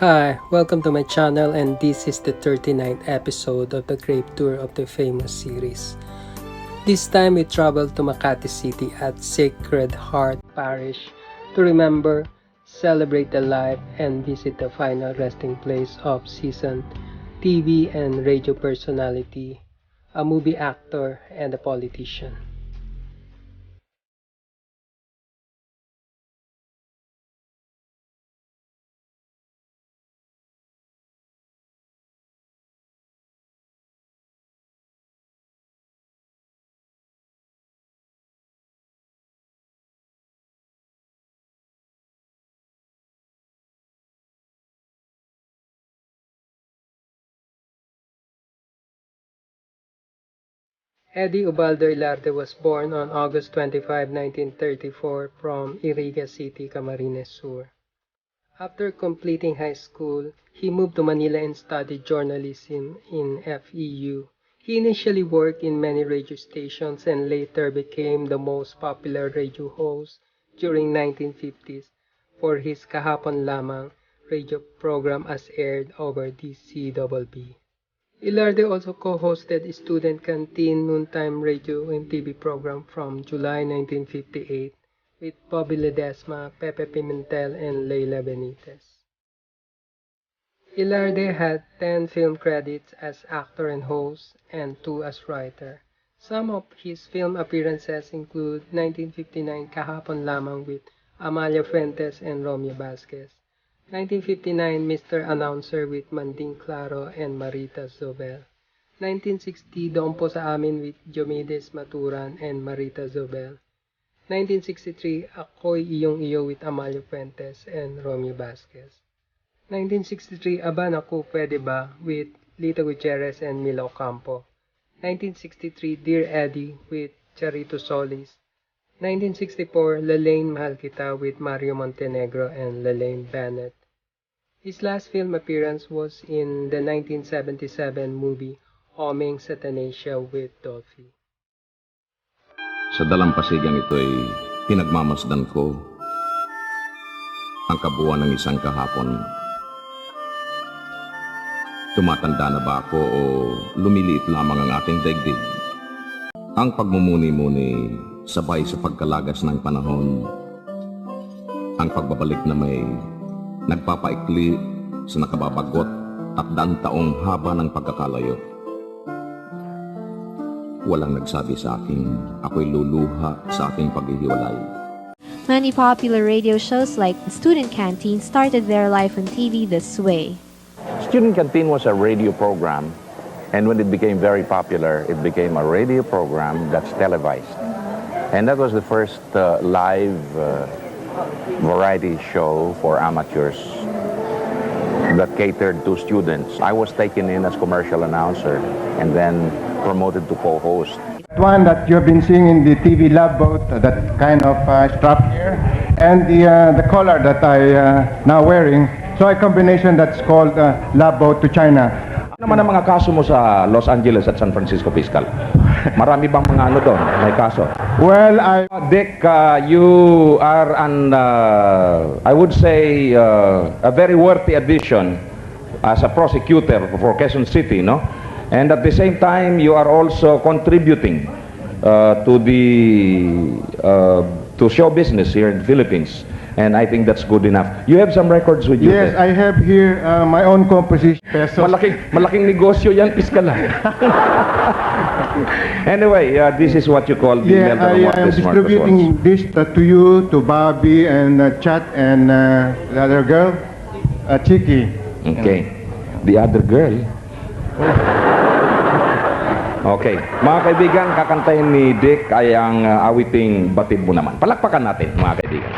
Hi, welcome to my channel, and this is the 39th episode of the Grave Tour of the Famous series. This time we travel to Makati City at Sacred Heart Parish to remember, celebrate the life, and visit the final resting place of seasoned TV and radio personality, a movie actor, and a politician. Eddie Ubaldo Ilarte was born on August 25, 1934 from Iriga City, Camarines Sur. After completing high school, he moved to Manila and studied journalism in FEU. He initially worked in many radio stations and later became the most popular radio host during 1950s for his Kahapon Lamang radio program as aired over DCWB. Ilarde also co-hosted Student Canteen noontime radio and TV program from July 1958 with Bobby Ledesma, Pepe Pimentel, and Leila Benitez. Ilarde had 10 film credits as actor and host and 2 as writer. Some of his film appearances include 1959 Kahapon Lamang with Amalia Fuentes and Romeo Vasquez, 1959 Mr. Announcer with Manding Claro and Marita Zobel, 1960 Doon Po Sa Amin with Diomedes Maturan and Marita Zobel, 1963 Ako'y Iyong Iyo with Amalia Fuentes and Romeo Vasquez, 1963 Aba Naku Pwede Ba with Lita Gutierrez and Mila Ocampo, 1963 Dear Eddie with Charito Solis, 1964 Lalaine Mahal Kita with Mario Montenegro and Lalaine Bennett. His last film appearance was in the 1977 movie Oming Satanasia with Dolphy. Sa dalampasigang ito'y pinagmamasdan ko ang kabuuan ng isang kahapon. Tumatanda na ba ako o lumiliit lamang ang ating daigdig? Ang pagmumuni-muni sabay sa pagkalagas ng panahon, ang pagbabalik na may nagpapaikli sa nakababagot at taong haba ng pagkakalayo. Walang nagsabi sa akin, ako'y luluha sa aking paghihiwalay. Many popular radio shows like Student Canteen started their life on TV this way. Student Canteen was a radio program, and when it became very popular, it became a radio program that's televised. And that was the first live variety show for amateurs that catered to students. I was taken in as commercial announcer and then promoted to co-host. One that you have been seeing in the TV lab boat, that kind of strap here, and the collar that I now wearing. So a combination that's called lab boat to China. Ano naman ang mga kaso mo sa Los Angeles at San Francisco Fiscal? Marami bang mga ano doon? May kaso? Well, Dick, you are I would say, a very worthy addition as a prosecutor for Quezon City, no? And at the same time, you are also contributing to show business here in the Philippines. And I think that's good enough. You have some records with you. yes, I have here my own composition. Pesos. Malaking negosyo yan, Piskal. Anyway, this is what you call the Yeah, I am distributing this to you, to Bobby and Chat and the other girl, Chiki. Okay. The other girl. Okay. Mga kaibigan, kakantahin ni Dick ay ang awiting Batid Mo Naman. Palakpakan natin, mga kaibigan.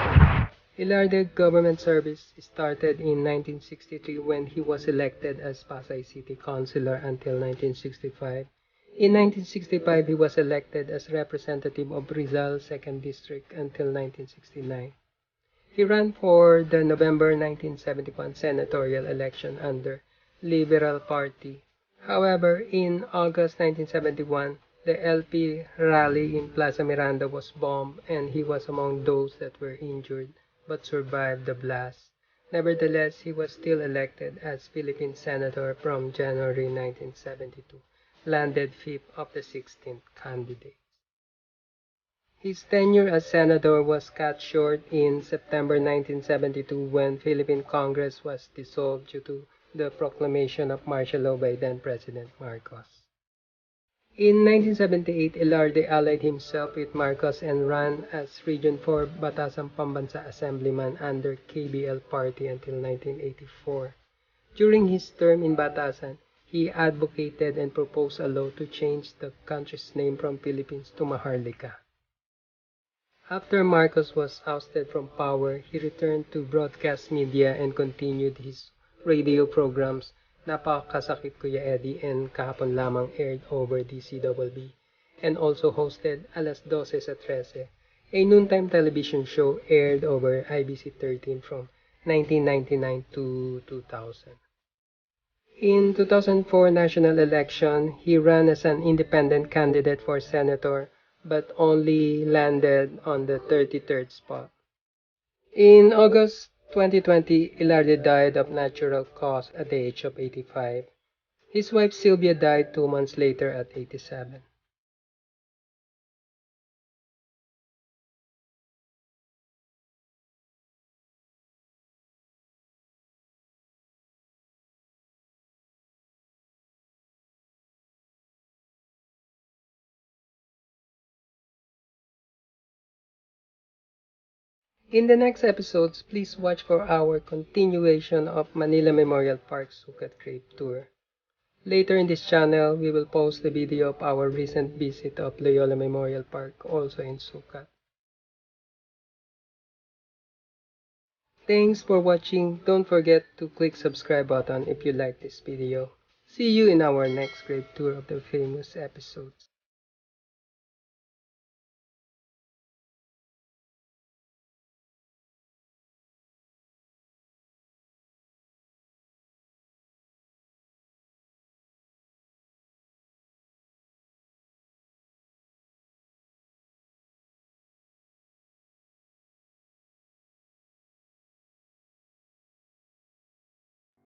Ilarde government service started in 1963 when he was elected as Pasay City Councilor until 1965. In 1965, he was elected as representative of Rizal 2nd District until 1969. He ran for the November 1971 senatorial election under Liberal Party. However, in August 1971, the LP rally in Plaza Miranda was bombed and he was among those that were injured but survived the blast. Nevertheless, he was still elected as Philippine Senator from January 1972, landed fifth of the 16th candidates. His tenure as senator was cut short in September 1972 when Philippine Congress was dissolved due to the proclamation of martial law by then President Marcos. In 1978, Ilarde allied himself with Marcos and ran as Region 4 Batasan Pambansa Assemblyman under KBL Party until 1984. During his term in Batasan, he advocated and proposed a law to change the country's name from Philippines to Maharlika. After Marcos was ousted from power, he returned to broadcast media and continued his radio programs Napakasakit Kuya Eddie and Kahapon Lamang aired over DCWB and also hosted Alas 12 sa 13, a noontime television show aired over IBC 13 from 1999 to 2000. In 2004 national election, he ran as an independent candidate for senator but only landed on the 33rd spot. In August 2020, Ilarde died of natural cause at the age of 85. His wife Sylvia died 2 months later at 87. In the next episodes, please watch for our continuation of Manila Memorial Park Sukat Crave Tour. Later in this channel, we will post the video of our recent visit of Loyola Memorial Park, also in Sukat. Thanks for watching. Don't forget to click subscribe button if you like this video. See you in our next Crave Tour of the famous episodes.